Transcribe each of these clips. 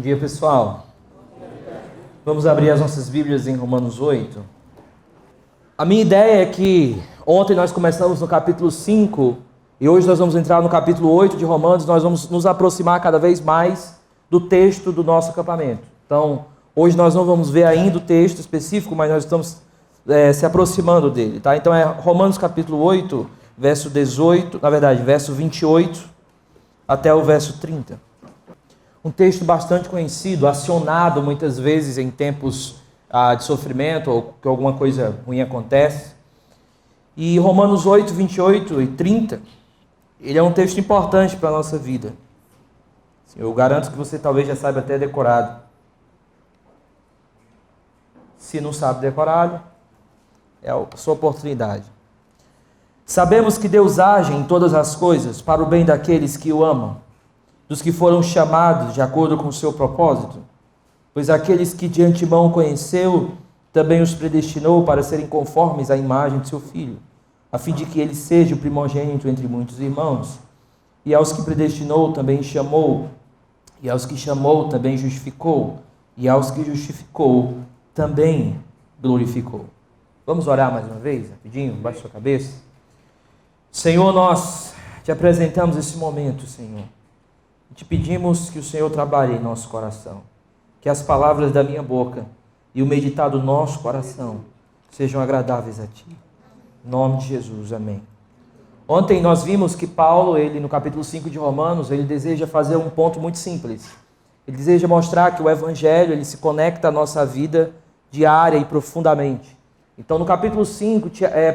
dia, pessoal. Vamos abrir as nossas Bíblias em Romanos 8. A minha ideia é que ontem nós começamos no capítulo 5 e hoje nós vamos entrar no capítulo 8 de Romanos. Nós vamos nos aproximar cada vez mais do texto do nosso acampamento. Então, hoje nós não vamos ver ainda o texto específico, mas nós estamos se aproximando dele, tá? Então é Romanos capítulo 8, verso 18, na verdade, verso 28 até o verso 30. Um texto bastante conhecido, acionado muitas vezes em tempos de sofrimento ou que alguma coisa ruim acontece. E Romanos 8, 28 e 30, ele é um texto importante para a nossa vida. Eu garanto que você talvez já saiba até decorado. Se não sabe decorado, é a sua oportunidade. Sabemos que Deus age em todas as coisas para o bem daqueles que o amam, dos que foram chamados de acordo com o seu propósito. Pois aqueles que de antemão conheceu, também os predestinou para serem conformes à imagem de seu Filho, a fim de que ele seja o primogênito entre muitos irmãos. E aos que predestinou também chamou, e aos que chamou também justificou, e aos que justificou também glorificou. Vamos orar mais uma vez, rapidinho, baixe sua cabeça. Senhor, nós te apresentamos esse momento, Senhor. E te pedimos que o Senhor trabalhe em nosso coração. Que as palavras da minha boca e o meditar do nosso coração sejam agradáveis a Ti. Em nome de Jesus, amém. Ontem nós vimos que Paulo, ele no capítulo 5 de Romanos, ele deseja fazer um ponto muito simples. Ele deseja mostrar que o Evangelho, ele se conecta à nossa vida diária e profundamente. Então no capítulo 5,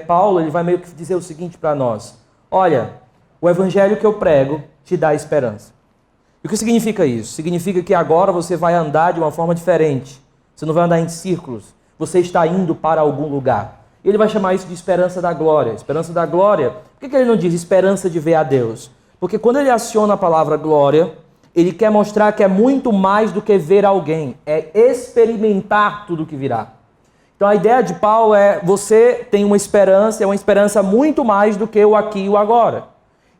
Paulo ele vai meio que dizer o seguinte para nós. Olha, o Evangelho que eu prego te dá esperança. E o que significa isso? Significa que agora você vai andar de uma forma diferente. Você não vai andar em círculos. Você está indo para algum lugar. E ele vai chamar isso de esperança da glória. Esperança da glória. Por que ele não diz esperança de ver a Deus? Porque quando ele aciona a palavra glória, ele quer mostrar que é muito mais do que ver alguém. É experimentar tudo que virá. Então a ideia de Paulo é, você tem uma esperança, é uma esperança muito mais do que o aqui e o agora.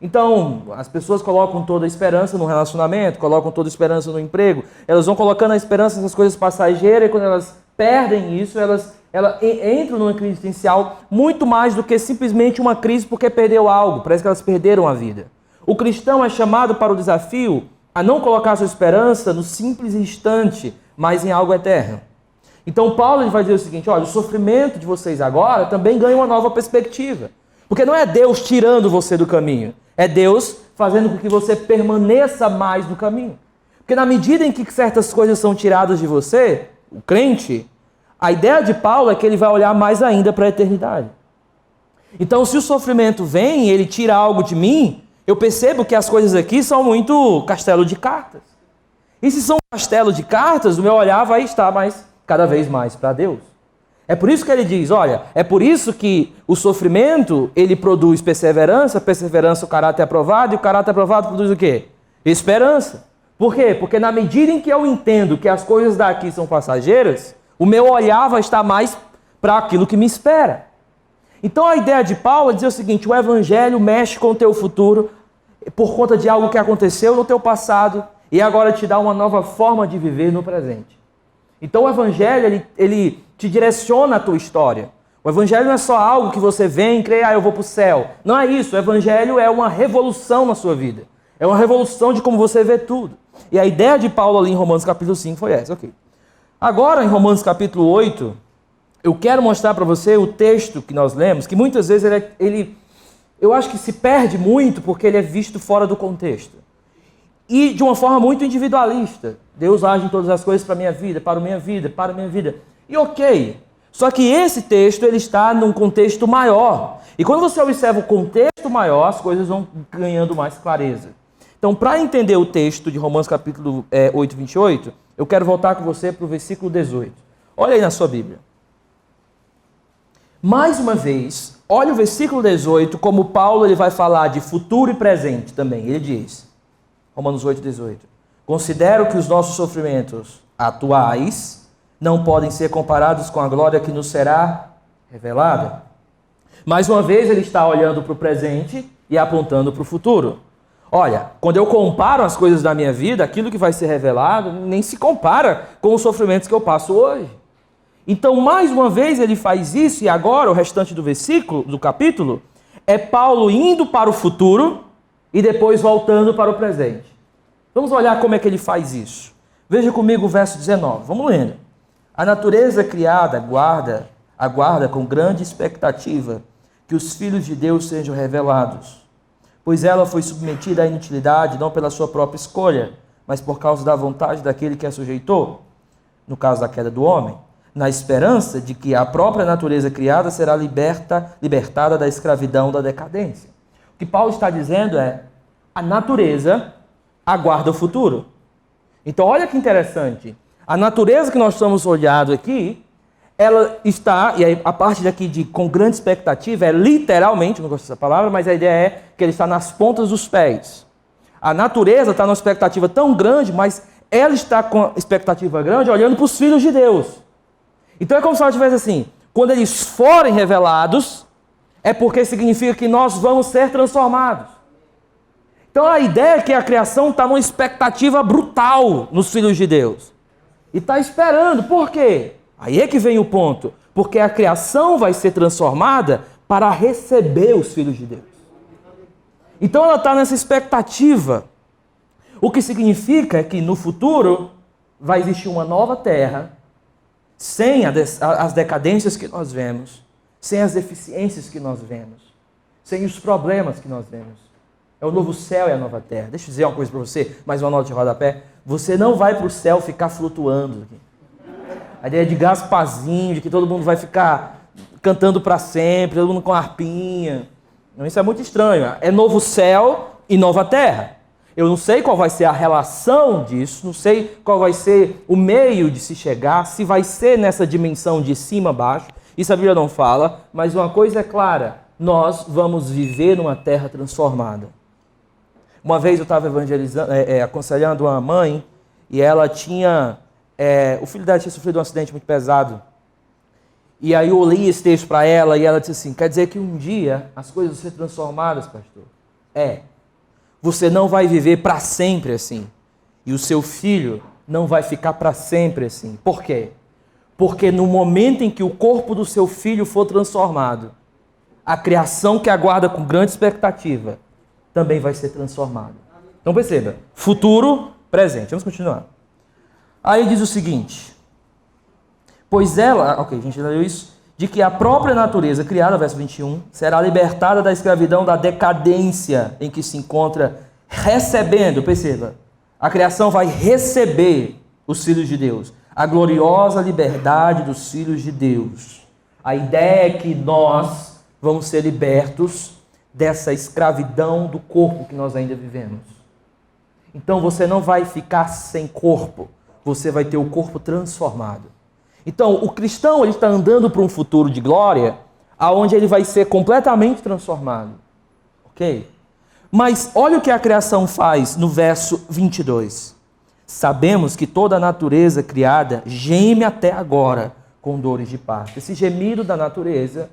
Então, as pessoas colocam toda a esperança no relacionamento, colocam toda a esperança no emprego, elas vão colocando a esperança nessas coisas passageiras, e quando elas perdem isso, elas entram numa crise existencial muito mais do que simplesmente uma crise porque perdeu algo, parece que elas perderam a vida. O cristão é chamado para o desafio a não colocar sua esperança no simples instante, mas em algo eterno. Então Paulo ele vai dizer o seguinte, olha, o sofrimento de vocês agora também ganha uma nova perspectiva. Porque não é Deus tirando você do caminho, é Deus fazendo com que você permaneça mais no caminho. Porque na medida em que certas coisas são tiradas de você, o crente, a ideia de Paulo é que ele vai olhar mais ainda para a eternidade. Então se o sofrimento vem e ele tira algo de mim, eu percebo que as coisas aqui são muito castelo de cartas. E se são castelo de cartas, o meu olhar vai estar cada vez mais para Deus. É por isso que ele diz, olha, é por isso que o sofrimento, ele produz perseverança, perseverança o caráter aprovado, e o caráter aprovado produz o quê? Esperança. Por quê? Porque na medida em que eu entendo que as coisas daqui são passageiras, o meu olhar vai estar mais para aquilo que me espera. Então a ideia de Paulo é dizer o seguinte, o Evangelho mexe com o teu futuro por conta de algo que aconteceu no teu passado e agora te dá uma nova forma de viver no presente. Então o Evangelho, ele te direciona a tua história. O Evangelho não é só algo que você vem e crê, eu vou para o céu. Não é isso, o Evangelho é uma revolução na sua vida. É uma revolução de como você vê tudo. E a ideia de Paulo ali em Romanos capítulo 5 foi essa, ok. Agora em Romanos capítulo 8, eu quero mostrar para você o texto que nós lemos, que muitas vezes eu acho que se perde muito porque ele é visto fora do contexto. E de uma forma muito individualista. Deus age em todas as coisas para a minha vida, para a minha vida, para a minha vida. E ok, só que esse texto ele está num contexto maior. E quando você observa o contexto maior, as coisas vão ganhando mais clareza. Então, para entender o texto de Romanos capítulo 8, 28, eu quero voltar com você para o versículo 18. Olha aí na sua Bíblia. Mais uma vez, olha o versículo 18, como Paulo ele vai falar de futuro e presente também. Ele diz, Romanos 8, 18, considero que os nossos sofrimentos atuais não podem ser comparados com a glória que nos será revelada. Mais uma vez ele está olhando para o presente e apontando para o futuro. Olha, quando eu comparo as coisas da minha vida, aquilo que vai ser revelado nem se compara com os sofrimentos que eu passo hoje. Então, mais uma vez ele faz isso, e agora o restante do versículo, do capítulo, é Paulo indo para o futuro e depois voltando para o presente. Vamos olhar como é que ele faz isso. Veja comigo o verso 19, vamos lendo. A natureza criada aguarda com grande expectativa que os filhos de Deus sejam revelados, pois ela foi submetida à inutilidade não pela sua própria escolha, mas por causa da vontade daquele que a sujeitou, no caso da queda do homem, na esperança de que a própria natureza criada será libertada da escravidão da decadência. O que Paulo está dizendo é, a natureza aguarda o futuro. Então olha que interessante, a natureza que nós estamos olhando aqui, ela está, e a parte daqui de com grande expectativa é literalmente, não gosto dessa palavra, mas a ideia é que ele está nas pontas dos pés. A natureza está numa expectativa tão grande, mas ela está com expectativa grande olhando para os filhos de Deus. Então é como se ela tivesse assim, quando eles forem revelados, é porque significa que nós vamos ser transformados. Então a ideia é que a criação está numa expectativa brutal nos filhos de Deus. E está esperando, por quê? Aí é que vem o ponto, porque a criação vai ser transformada para receber os filhos de Deus. Então ela está nessa expectativa, o que significa que no futuro vai existir uma nova terra, sem as decadências que nós vemos, sem as deficiências que nós vemos, sem os problemas que nós vemos. É o novo céu e a nova terra. Deixa eu dizer uma coisa para você, mais uma nota de rodapé. Você não vai para o céu ficar flutuando aqui. A ideia de Gasparzinho, de que todo mundo vai ficar cantando para sempre, todo mundo com harpinha. Isso é muito estranho. É novo céu e nova terra. Eu não sei qual vai ser a relação disso, não sei qual vai ser o meio de se chegar, se vai ser nessa dimensão de cima a baixo. Isso a Bíblia não fala, mas uma coisa é clara, nós vamos viver numa terra transformada. Uma vez eu estava aconselhando uma mãe, e ela tinha... o filho dela tinha sofrido um acidente muito pesado. E aí eu li esse texto para ela e ela disse assim, quer dizer que um dia as coisas vão ser transformadas, pastor? Você não vai viver para sempre assim. E o seu filho não vai ficar para sempre assim. Por quê? Porque no momento em que o corpo do seu filho for transformado, a criação que aguarda com grande expectativa também vai ser transformada. Então perceba, futuro, presente. Vamos continuar. Aí diz o seguinte, pois ela, ok, a gente já leu isso, de que a própria natureza criada, verso 21, será libertada da escravidão da decadência em que se encontra recebendo, perceba, a criação vai receber os filhos de Deus, a gloriosa liberdade dos filhos de Deus. A ideia é que nós vamos ser libertos dessa escravidão do corpo que nós ainda vivemos. Então você não vai ficar sem corpo, você vai ter o corpo transformado. Então, o cristão ele está andando para um futuro de glória, aonde ele vai ser completamente transformado. Ok? Mas olha o que a criação faz no verso 22. Sabemos que toda a natureza criada geme até agora com dores de parto. Esse gemido da natureza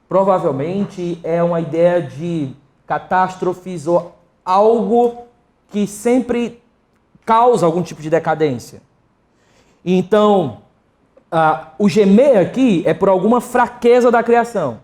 provavelmente é uma ideia de catástrofes ou algo que sempre causa algum tipo de decadência. Então, o gemer aqui é por alguma fraqueza da criação.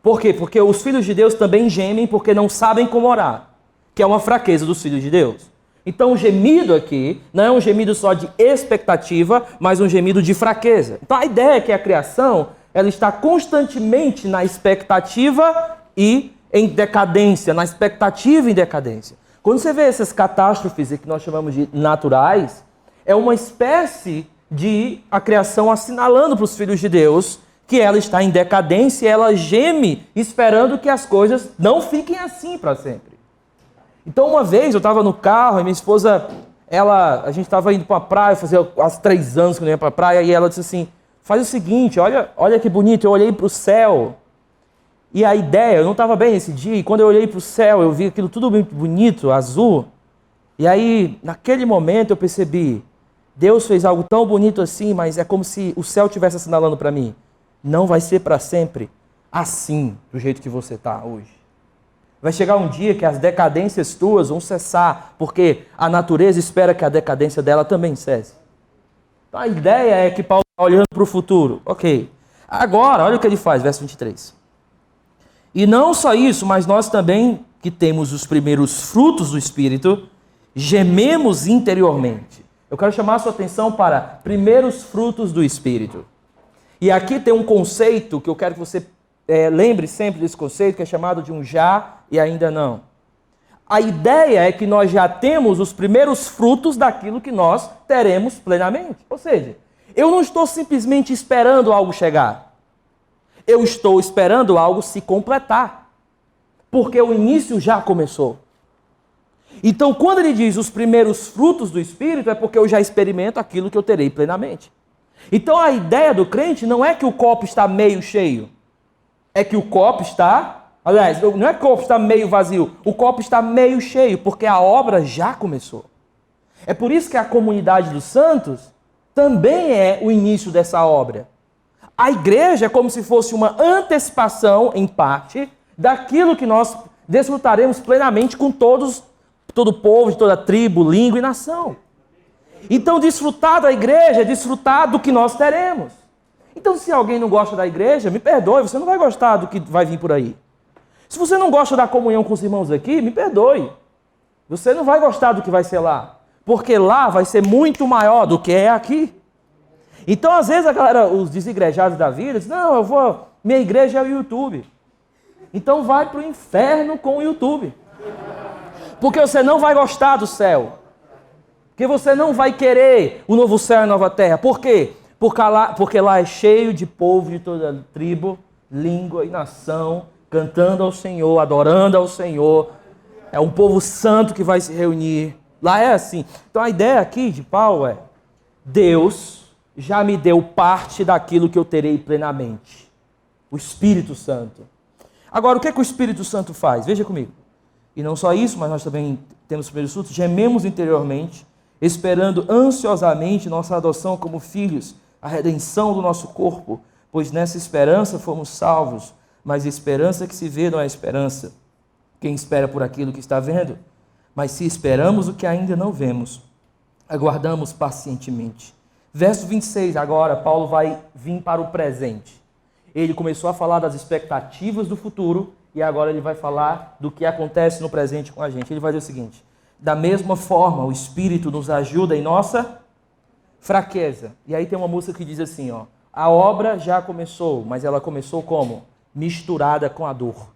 Por quê? Porque os filhos de Deus também gemem porque não sabem como orar, que é uma fraqueza dos filhos de Deus. Então o gemido aqui não é um gemido só de expectativa, mas um gemido de fraqueza. Então a ideia é que a criação ela está constantemente na expectativa e em decadência, na expectativa e em decadência. Quando você vê essas catástrofes que nós chamamos de naturais, é uma espécie de a criação assinalando para os filhos de Deus que ela está em decadência e ela geme esperando que as coisas não fiquem assim para sempre. Então uma vez eu estava no carro e minha esposa, a gente estava indo para a praia, fazia quase 3 anos que eu não ia para a praia, e ela disse assim, faz o seguinte, olha que bonito, eu olhei para o céu, e a ideia, eu não estava bem esse dia, e quando eu olhei para o céu, eu vi aquilo tudo muito bonito, azul, e aí, naquele momento eu percebi, Deus fez algo tão bonito assim, mas é como se o céu estivesse assinalando para mim, não vai ser para sempre assim, do jeito que você está hoje. Vai chegar um dia que as decadências tuas vão cessar, porque a natureza espera que a decadência dela também cesse. Então a ideia é que Paulo está olhando para o futuro. Ok. Agora, olha o que ele faz, verso 23. E não só isso, mas nós também, que temos os primeiros frutos do Espírito, gememos interiormente. Eu quero chamar a sua atenção para primeiros frutos do Espírito. E aqui tem um conceito que eu quero que você lembre sempre desse conceito, que é chamado de um já e ainda não. A ideia é que nós já temos os primeiros frutos daquilo que nós teremos plenamente. Ou seja, eu não estou simplesmente esperando algo chegar. Eu estou esperando algo se completar. Porque o início já começou. Então, quando ele diz os primeiros frutos do Espírito, é porque eu já experimento aquilo que eu terei plenamente. Então, a ideia do crente não é que o copo está meio cheio. É que o copo está... Aliás, não é que o copo está meio vazio. O copo está meio cheio, porque a obra já começou. É por isso que a comunidade dos santos também é o início dessa obra. A igreja é como se fosse uma antecipação, em parte, daquilo que nós desfrutaremos plenamente com todo o povo, de toda tribo, língua e nação. Então, desfrutar da igreja é desfrutar do que nós teremos. Então, se alguém não gosta da igreja, me perdoe, você não vai gostar do que vai vir por aí. Se você não gosta da comunhão com os irmãos aqui, me perdoe. Você não vai gostar do que vai ser lá. Porque lá vai ser muito maior do que é aqui. Então, às vezes, a galera, os desigrejados da vida, dizem, não, minha igreja é o YouTube. Então vai para o inferno com o YouTube. Porque você não vai gostar do céu. Porque você não vai querer o novo céu e a nova terra. Por quê? Porque lá é cheio de povo de toda tribo, língua e nação, cantando ao Senhor, adorando ao Senhor. É um povo santo que vai se reunir. Lá é assim. Então a ideia aqui de Paulo é: Deus já me deu parte daquilo que eu terei plenamente. O Espírito Santo. Agora, o que é que o Espírito Santo faz? Veja comigo. E não só isso, mas nós também temos os primeiros frutos. Gememos interiormente, esperando ansiosamente nossa adoção como filhos, a redenção do nosso corpo, pois nessa esperança fomos salvos. Mas a esperança que se vê não é esperança. Quem espera por aquilo que está vendo? Mas se esperamos o que ainda não vemos, aguardamos pacientemente. Verso 26, agora Paulo vai vir para o presente. Ele começou a falar das expectativas do futuro e agora ele vai falar do que acontece no presente com a gente. Ele vai dizer o seguinte: da mesma forma, o Espírito nos ajuda em nossa fraqueza. E aí tem uma música que diz assim, ó: a obra já começou, mas ela começou como? Misturada com a dor.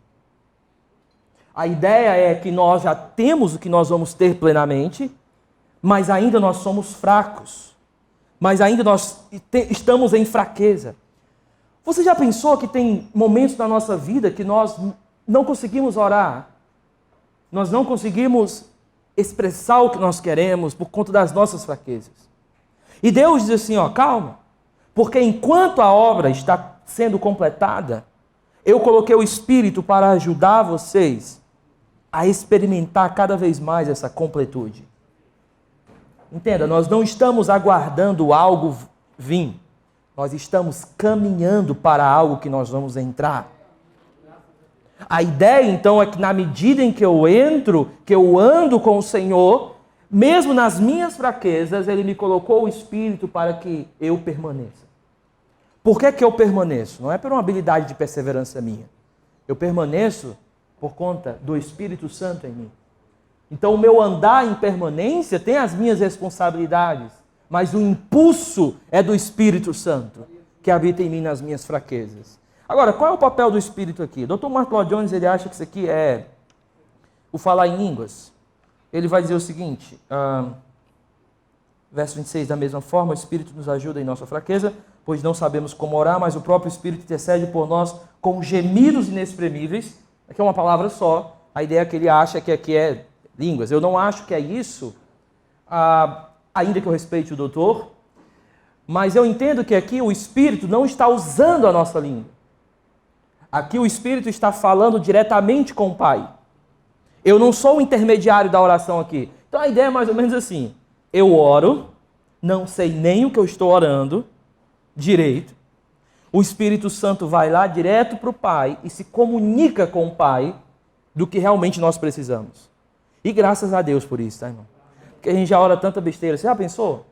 A ideia é que nós já temos o que nós vamos ter plenamente, mas ainda nós somos fracos. Mas ainda nós estamos em fraqueza. Você já pensou que tem momentos na nossa vida que nós não conseguimos orar? Nós não conseguimos expressar o que nós queremos por conta das nossas fraquezas. E Deus diz assim, ó, calma, porque enquanto a obra está sendo completada, eu coloquei o Espírito para ajudar vocês a experimentar cada vez mais essa completude. Entenda, nós não estamos aguardando algo vir. Nós estamos caminhando para algo que nós vamos entrar. A ideia, então, é que na medida em que eu entro, que eu ando com o Senhor, mesmo nas minhas fraquezas, Ele me colocou o Espírito para que eu permaneça. Por que que eu permaneço? Não é por uma habilidade de perseverança minha. Eu permaneço por conta do Espírito Santo em mim. Então, o meu andar em permanência tem as minhas responsabilidades, mas o impulso é do Espírito Santo, que habita em mim nas minhas fraquezas. Agora, qual é o papel do Espírito aqui? Dr. Martin Lloyd Jones, ele acha que isso aqui é o falar em línguas. Ele vai dizer o seguinte, verso 26, da mesma forma, o Espírito nos ajuda em nossa fraqueza, pois não sabemos como orar, mas o próprio Espírito intercede por nós com gemidos inexprimíveis. Aqui é uma palavra só, a ideia que ele acha que aqui é línguas. Eu não acho que é isso, ainda que eu respeite o doutor, mas eu entendo que aqui o Espírito não está usando a nossa língua. Aqui o Espírito está falando diretamente com o Pai. Eu não sou o intermediário da oração aqui. Então a ideia é mais ou menos assim: eu oro, não sei nem o que eu estou orando direito. O Espírito Santo vai lá direto para o Pai e se comunica com o Pai do que realmente nós precisamos. E graças a Deus por isso, tá, irmão? Porque a gente já ora tanta besteira. Você já pensou?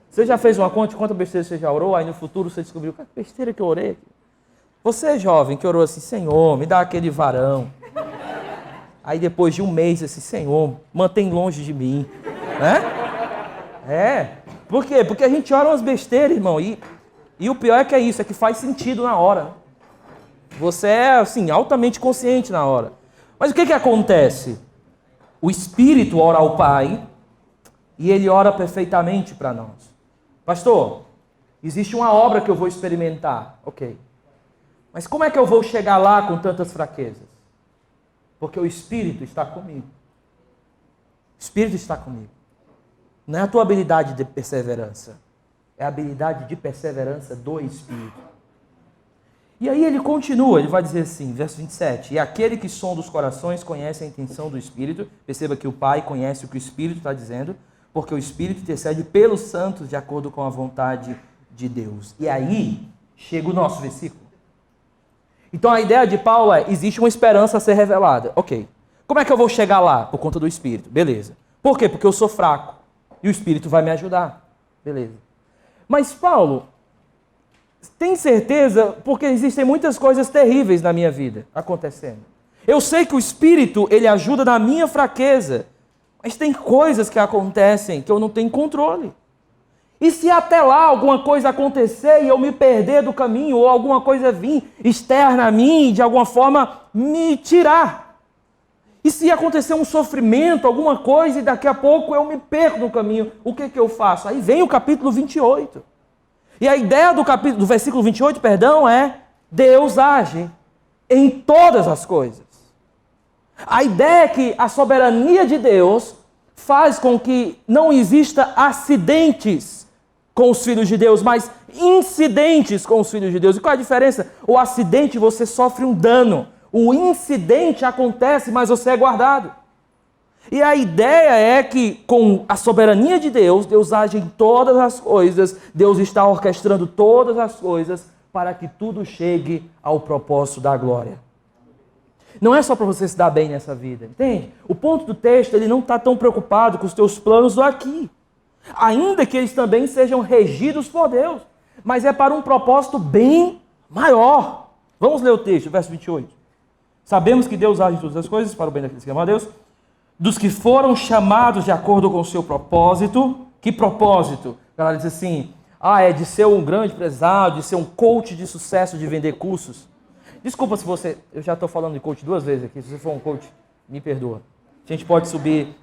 Você já fez uma conta de quanta besteira você já orou? Aí no futuro você descobriu, que besteira que eu orei. Você, jovem, que orou assim, Senhor, me dá aquele varão. Aí depois de um mês, assim, Senhor, mantém longe de mim. Né? Por quê? Porque a gente ora umas besteiras, irmão. E o pior é que é isso, é que faz sentido na hora. Você é, assim, altamente consciente na hora. Mas o que acontece? O Espírito ora ao Pai e Ele ora perfeitamente para nós. Pastor, existe uma obra que eu vou experimentar. Ok. Mas como é que eu vou chegar lá com tantas fraquezas? Porque o Espírito está comigo. O Espírito está comigo. Não é a tua habilidade de perseverança. É a habilidade de perseverança do Espírito. E aí ele continua, ele vai dizer assim, verso 27. E aquele que sonda os corações conhece a intenção do Espírito. Perceba que o Pai conhece o que o Espírito está dizendo, porque o Espírito intercede pelos santos de acordo com a vontade de Deus. E aí chega o nosso versículo. Então a ideia de Paulo é, existe uma esperança a ser revelada. Ok. Como é que eu vou chegar lá? Por conta do Espírito. Beleza. Por quê? Porque eu sou fraco. E o Espírito vai me ajudar. Beleza. Mas Paulo, tem certeza? Porque existem muitas coisas terríveis na minha vida acontecendo. Eu sei que o Espírito, ele ajuda na minha fraqueza. Mas tem coisas que acontecem que eu não tenho controle. E se até lá alguma coisa acontecer e eu me perder do caminho, ou alguma coisa vir externa a mim e de alguma forma me tirar? E se acontecer um sofrimento, alguma coisa, e daqui a pouco eu me perco no caminho, o que eu faço? Aí vem o capítulo 28. E a ideia do versículo 28, é Deus age em todas as coisas. A ideia é que a soberania de Deus faz com que não exista acidentes com os filhos de Deus, mas incidentes com os filhos de Deus. E qual é a diferença? O acidente, você sofre um dano. O incidente acontece, mas você é guardado. E a ideia é que, com a soberania de Deus, Deus age em todas as coisas, Deus está orquestrando todas as coisas para que tudo chegue ao propósito da glória. Não é só para você se dar bem nessa vida, entende? O ponto do texto, ele não está tão preocupado com os teus planos do aqui. Ainda que eles também sejam regidos por Deus, mas é para um propósito bem maior. Vamos ler o texto, verso 28. Sabemos que Deus age em todas as coisas para o bem daqueles que amam a Deus, dos que foram chamados de acordo com o seu propósito. Que propósito? A galera diz assim, é de ser um grande empresário, de ser um coach de sucesso, de vender cursos. Desculpa se você, eu já estou falando de coach 2 vezes aqui, se você for um coach, me perdoa. A gente pode subir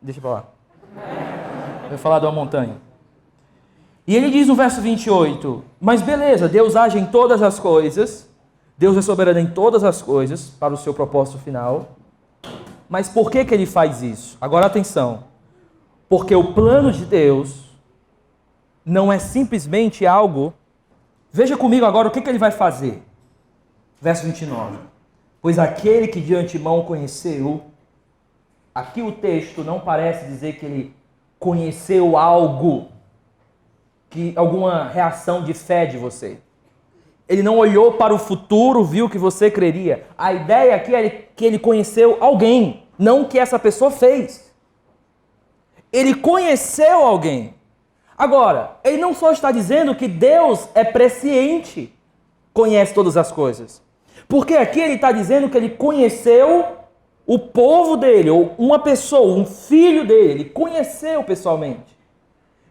deixa para lá. Vai falar de uma montanha. E ele diz no verso 28, mas beleza, Deus age em todas as coisas, Deus é soberano em todas as coisas, para o seu propósito final. Mas por que ele faz isso? Agora atenção, porque o plano de Deus não é simplesmente algo... Veja comigo agora o que ele vai fazer. Verso 29. Pois aquele que de antemão conheceu, aqui o texto não parece dizer que ele conheceu algo, alguma reação de fé de você. Ele não olhou para o futuro, viu que você creria. A ideia aqui é que ele conheceu alguém, não que essa pessoa fez. Ele conheceu alguém. Agora, ele não só está dizendo que Deus é presciente, conhece todas as coisas. Porque aqui ele está dizendo que ele conheceu o povo dele, ou uma pessoa, um filho dele, ele conheceu pessoalmente.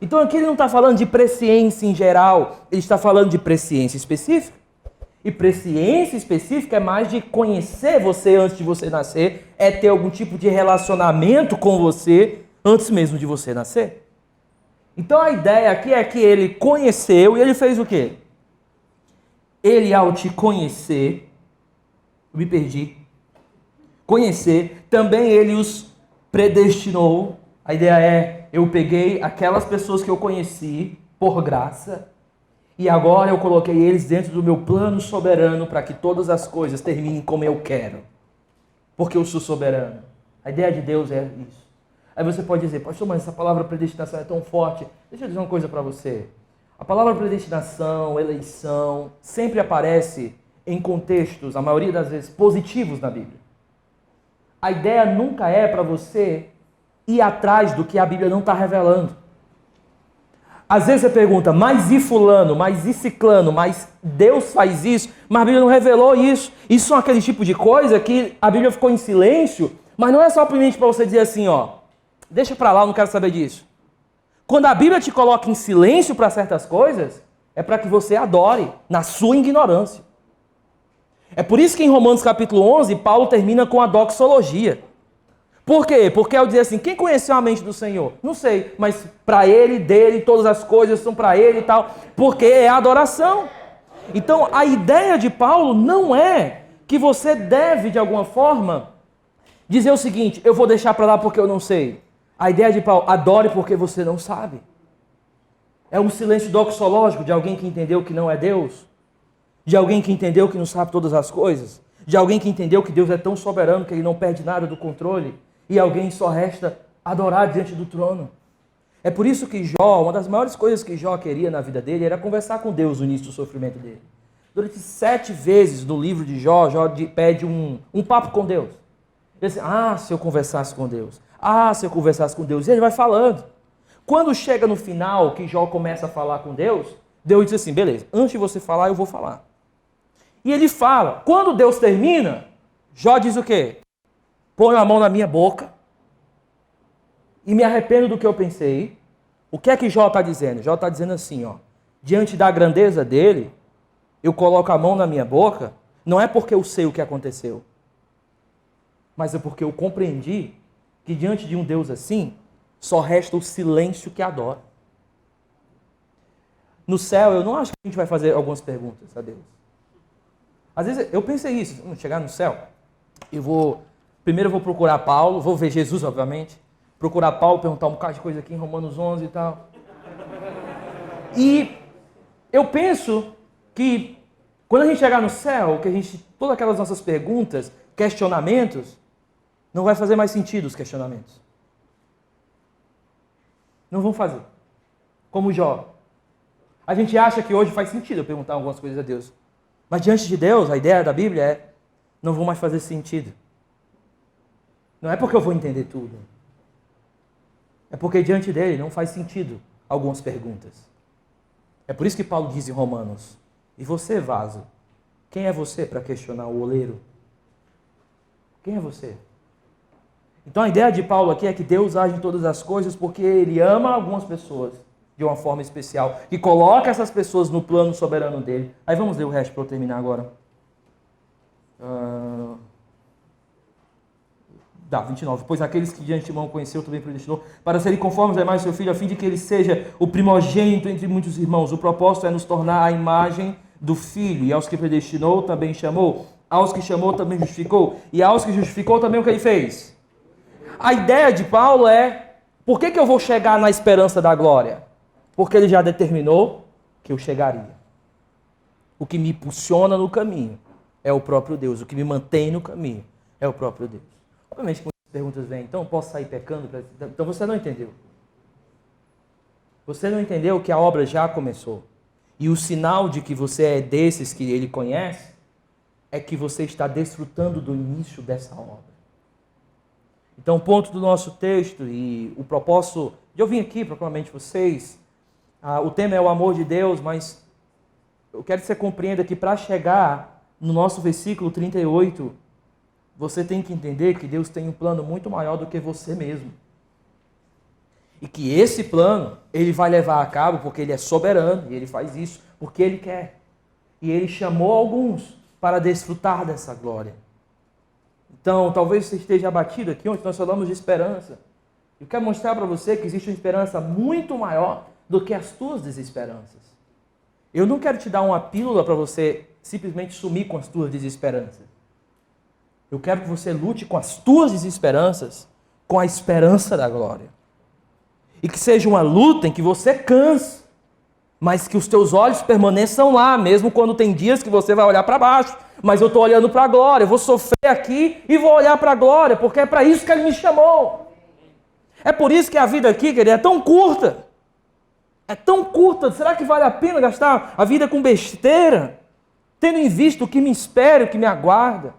Então aqui ele não está falando de presciência em geral, ele está falando de presciência específica. E presciência específica é mais de conhecer você antes de você nascer, é ter algum tipo de relacionamento com você antes mesmo de você nascer. Então a ideia aqui é que ele conheceu e ele fez o quê? Ele, ao te conhecer, eu me perdi, conhecer, também ele os predestinou. A ideia é, eu peguei aquelas pessoas que eu conheci por graça e agora eu coloquei eles dentro do meu plano soberano para que todas as coisas terminem como eu quero, porque eu sou soberano. A ideia de Deus é isso. Aí você pode dizer, pastor, mas essa palavra predestinação é tão forte. Deixa eu dizer uma coisa para você. A palavra predestinação, eleição, sempre aparece em contextos, a maioria das vezes, positivos na Bíblia. A ideia nunca é para você ir atrás do que a Bíblia não está revelando. Às vezes você pergunta, mas e fulano, mas e ciclano, mas Deus faz isso, mas a Bíblia não revelou isso. Isso são aquele tipo de coisa que a Bíblia ficou em silêncio, mas não é só simplesmente para você dizer assim, ó, deixa para lá, eu não quero saber disso. Quando a Bíblia te coloca em silêncio para certas coisas, é para que você adore na sua ignorância. É por isso que em Romanos capítulo 11, Paulo termina com a doxologia. Por quê? Porque ao dizer assim, quem conheceu a mente do Senhor? Não sei, mas para ele, dele, todas as coisas são para ele e tal, porque é adoração. Então, a ideia de Paulo não é que você deve, de alguma forma, dizer o seguinte, eu vou deixar para lá porque eu não sei. A ideia de Paulo, adore porque você não sabe. É um silêncio doxológico de alguém que entendeu que não é Deus, de alguém que entendeu que não sabe todas as coisas, de alguém que entendeu que Deus é tão soberano que ele não perde nada do controle, e alguém só resta adorar diante do trono. É por isso que Jó, uma das maiores coisas que Jó queria na vida dele era conversar com Deus no início do sofrimento dele. Durante 7 vezes no livro de Jó, Jó pede um papo com Deus. Ele diz, se eu conversasse com Deus. Se eu conversasse com Deus. E ele vai falando. Quando chega no final, que Jó começa a falar com Deus, Deus diz assim, beleza, antes de você falar, eu vou falar. E ele fala. Quando Deus termina, Jó diz o quê? Ponho a mão na minha boca e me arrependo do que eu pensei. O que é que Jó está dizendo? Jó está dizendo assim, ó, diante da grandeza dele, eu coloco a mão na minha boca, não é porque eu sei o que aconteceu, mas é porque eu compreendi que diante de um Deus assim, só resta o silêncio que adora. No céu, eu não acho que a gente vai fazer algumas perguntas a Deus. Às vezes, eu pensei isso, chegar no céu, primeiro eu vou procurar Paulo, vou ver Jesus, obviamente, procurar Paulo, perguntar um bocado de coisa aqui em Romanos 11 e tal. E eu penso que quando a gente chegar no céu, todas aquelas nossas perguntas, questionamentos, não vai fazer mais sentido os questionamentos. Não vão fazer. Como Jó. A gente acha que hoje faz sentido eu perguntar algumas coisas a Deus. Mas diante de Deus, a ideia da Bíblia é, não vão mais fazer sentido. Não é porque eu vou entender tudo. É porque diante dele não faz sentido algumas perguntas. É por isso que Paulo diz em Romanos, e você, vaso, quem é você para questionar o oleiro? Quem é você? Então a ideia de Paulo aqui é que Deus age em todas as coisas porque ele ama algumas pessoas de uma forma especial e coloca essas pessoas no plano soberano dele. Aí vamos ler o resto para eu terminar agora. 29. Pois aqueles que de antemão conheceu também predestinou para serem conformes à imagem do seu filho, a fim de que ele seja o primogênito entre muitos irmãos. O propósito é nos tornar a imagem do filho. E aos que predestinou também chamou. Aos que chamou também justificou. E aos que justificou também o que ele fez? A ideia de Paulo é, por que eu vou chegar na esperança da glória? Porque ele já determinou que eu chegaria. O que me impulsiona no caminho é o próprio Deus. O que me mantém no caminho é o próprio Deus. Obviamente, muitas perguntas vêm, então posso sair pecando? Então você não entendeu. Você não entendeu que a obra já começou. E o sinal de que você é desses que ele conhece é que você está desfrutando do início dessa obra. Então, o ponto do nosso texto e o propósito de eu vir aqui, propriamente vocês, o tema é o amor de Deus, mas eu quero que você compreenda que para chegar no nosso versículo 38, você tem que entender que Deus tem um plano muito maior do que você mesmo. E que esse plano, ele vai levar a cabo porque ele é soberano, e ele faz isso porque ele quer. E ele chamou alguns para desfrutar dessa glória. Então, talvez você esteja abatido aqui, onde nós falamos de esperança. Eu quero mostrar para você que existe uma esperança muito maior do que as tuas desesperanças. Eu não quero te dar uma pílula para você simplesmente sumir com as tuas desesperanças. Eu quero que você lute com as tuas desesperanças, com a esperança da glória. E que seja uma luta em que você canse, mas que os teus olhos permaneçam lá, mesmo quando tem dias que você vai olhar para baixo. Mas eu estou olhando para a glória, eu vou sofrer aqui e vou olhar para a glória, porque é para isso que ele me chamou. É por isso que a vida aqui, querido, é tão curta. É tão curta, será que vale a pena gastar a vida com besteira? Tendo em vista o que me espera, o que me aguarda?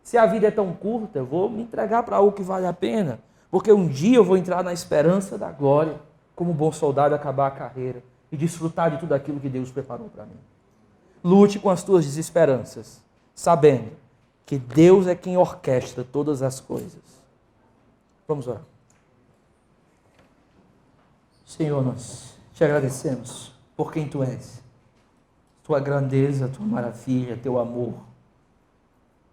Se a vida é tão curta, eu vou me entregar para algo que vale a pena, porque um dia eu vou entrar na esperança da glória, como um bom soldado, acabar a carreira e desfrutar de tudo aquilo que Deus preparou para mim. Lute com as tuas desesperanças, sabendo que Deus é quem orquestra todas as coisas. Vamos orar. Senhor, nós te agradecemos por quem Tu és. Tua grandeza, Tua maravilha, Teu amor,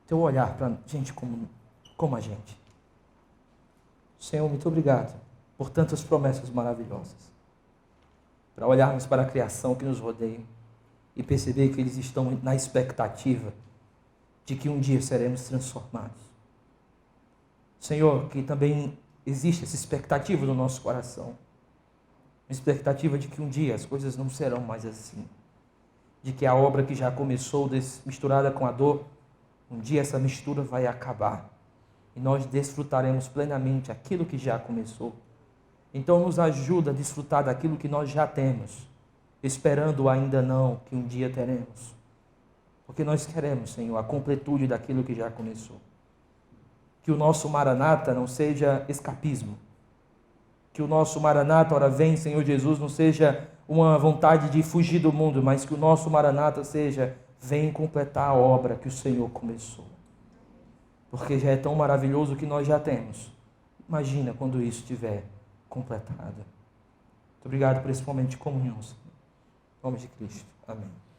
Teu olhar para gente como a gente. Senhor, muito obrigado por tantas promessas maravilhosas. Para olharmos para a criação que nos rodeia e perceber que eles estão na expectativa de que um dia seremos transformados. Senhor, que também existe essa expectativa no nosso coração. Uma expectativa de que um dia as coisas não serão mais assim. De que a obra que já começou misturada com a dor, um dia essa mistura vai acabar. E nós desfrutaremos plenamente aquilo que já começou. Então nos ajuda a desfrutar daquilo que nós já temos, esperando ainda não que um dia teremos. Porque nós queremos, Senhor, a completude daquilo que já começou. Que o nosso Maranata não seja escapismo. Que o nosso Maranata, ora vem, Senhor Jesus, não seja uma vontade de fugir do mundo, mas que o nosso Maranata seja, vem completar a obra que o Senhor começou. Porque já é tão maravilhoso o que nós já temos. Imagina quando isso estiver completado. Muito obrigado por esse momento de comunhão, Senhor. Em nome de Cristo. Amém.